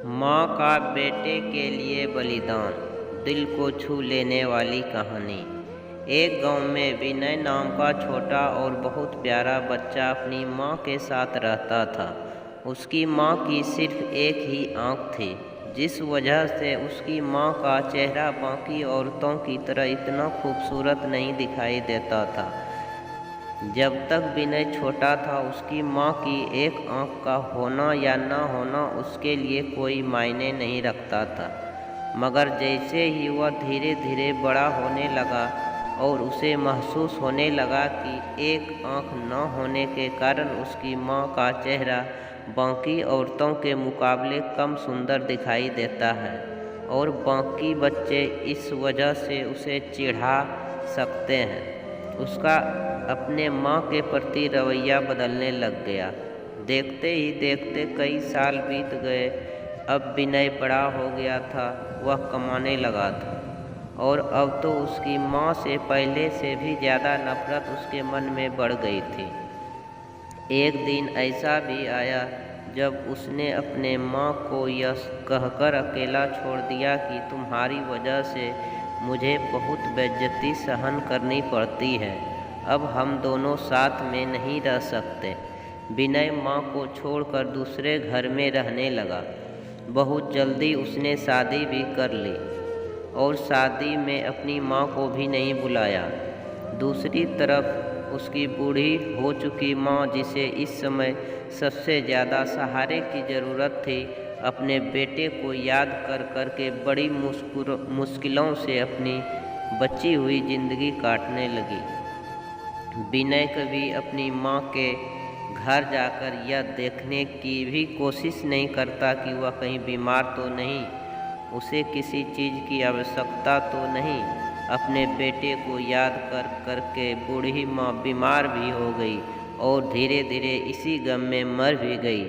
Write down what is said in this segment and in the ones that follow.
माँ का बेटे के लिए बलिदान, दिल को छू लेने वाली कहानी। एक गांव में विनय नाम का छोटा और बहुत प्यारा बच्चा अपनी माँ के साथ रहता था। उसकी माँ की सिर्फ एक ही आँख थी, जिस वजह से उसकी माँ का चेहरा बाकी औरतों की तरह इतना खूबसूरत नहीं दिखाई देता था। जब तक विनय छोटा था, उसकी माँ की एक आँख का होना या न होना उसके लिए कोई मायने नहीं रखता था। मगर जैसे ही वह धीरे धीरे बड़ा होने लगा और उसे महसूस होने लगा कि एक आँख न होने के कारण उसकी माँ का चेहरा बाकी औरतों के मुकाबले कम सुंदर दिखाई देता है और बाकी बच्चे इस वजह से उसे चिढ़ा सकते हैं, उसका अपने माँ के प्रति रवैया बदलने लग गया। देखते ही देखते कई साल बीत गए। अब विनय बड़ा हो गया था, वह कमाने लगा था और अब तो उसकी माँ से पहले से भी ज़्यादा नफरत उसके मन में बढ़ गई थी। एक दिन ऐसा भी आया जब उसने अपने माँ को यह कहकर अकेला छोड़ दिया कि तुम्हारी वजह से मुझे बहुत बेइज्जती सहन करनी पड़ती है। अब हम दोनों साथ में नहीं रह सकते। विनय माँ को छोड़कर दूसरे घर में रहने लगा। बहुत जल्दी उसने शादी भी कर ली और शादी में अपनी माँ को भी नहीं बुलाया। दूसरी तरफ उसकी बूढ़ी हो चुकी माँ, जिसे इस समय सबसे ज़्यादा सहारे की ज़रूरत थी, अपने बेटे को याद कर कर के बड़ी मुश्किलों से अपनी बची हुई ज़िंदगी काटने लगी। विनय कभी अपनी माँ के घर जाकर यह देखने की भी कोशिश नहीं करता कि वह कहीं बीमार तो नहीं, उसे किसी चीज़ की आवश्यकता तो नहीं। अपने बेटे को याद कर कर के बूढ़ी माँ बीमार भी हो गई और धीरे धीरे इसी गम में मर भी गई।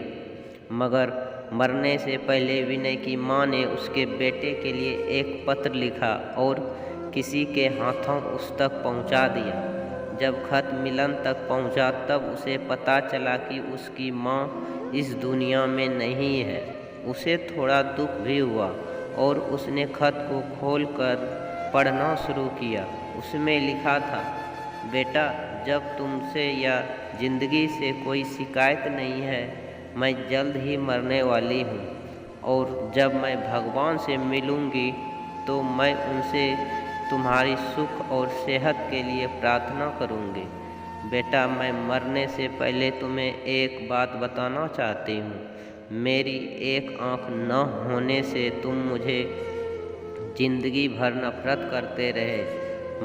मगर मरने से पहले विनय की माँ ने उसके बेटे के लिए एक पत्र लिखा और किसी के हाथों उस तक पहुँचा दिया। जब खत मिलन तक पहुंचा तब उसे पता चला कि उसकी माँ इस दुनिया में नहीं है। उसे थोड़ा दुख भी हुआ और उसने खत को खोलकर पढ़ना शुरू किया। उसमें लिखा था, बेटा, जब तुमसे या ज़िंदगी से कोई शिकायत नहीं है, मैं जल्द ही मरने वाली हूँ और जब मैं भगवान से मिलूँगी तो मैं उनसे तुम्हारी सुख और सेहत के लिए प्रार्थना करूँगी। बेटा, मैं मरने से पहले तुम्हें एक बात बताना चाहती हूँ। मेरी एक आँख न होने से तुम मुझे ज़िंदगी भर नफरत करते रहे,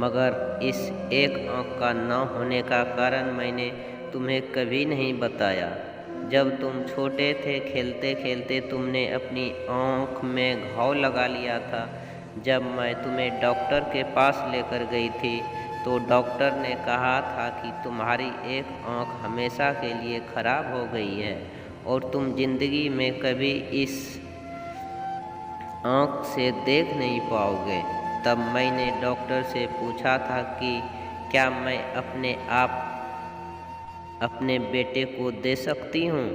मगर इस एक आँख का न होने का कारण मैंने तुम्हें कभी नहीं बताया। जब तुम छोटे थे, खेलते खेलते तुमने अपनी आँख में घाव लगा लिया था। जब मैं तुम्हें डॉक्टर के पास लेकर गई थी तो डॉक्टर ने कहा था कि तुम्हारी एक आँख हमेशा के लिए खराब हो गई है और तुम ज़िंदगी में कभी इस आँख से देख नहीं पाओगे। तब मैंने डॉक्टर से पूछा था कि क्या मैं अपने बेटे को दे सकती हूँ।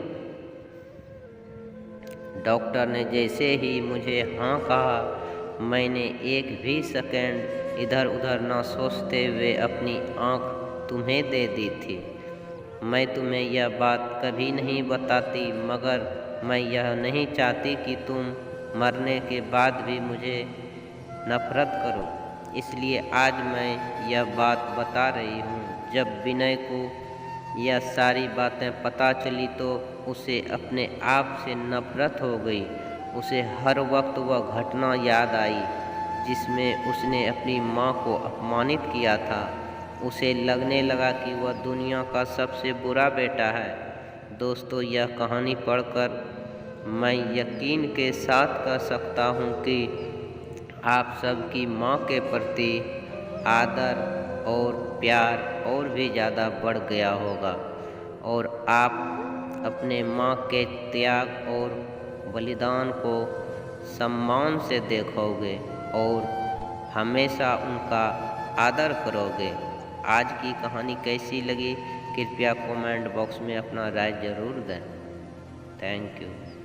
डॉक्टर ने जैसे ही मुझे हाँ कहा, मैंने एक भी सेकंड इधर उधर न सोचते हुए अपनी आँख तुम्हें दे दी थी। मैं तुम्हें यह बात कभी नहीं बताती, मगर मैं यह नहीं चाहती कि तुम मरने के बाद भी मुझे नफरत करो, इसलिए आज मैं यह बात बता रही हूँ। जब विनय को यह सारी बातें पता चली तो उसे अपने आप से नफरत हो गई। उसे हर वक्त वह घटना याद आई जिसमें उसने अपनी माँ को अपमानित किया था। उसे लगने लगा कि वह दुनिया का सबसे बुरा बेटा है। दोस्तों, यह कहानी पढ़कर मैं यकीन के साथ कह सकता हूँ कि आप सबकी माँ के प्रति आदर और प्यार और भी ज़्यादा बढ़ गया होगा और आप अपने माँ के त्याग और बलिदान को सम्मान से देखोगे और हमेशा उनका आदर करोगे। आज की कहानी कैसी लगी, कृपया कमेंट बॉक्स में अपना राय ज़रूर दें। Thank you.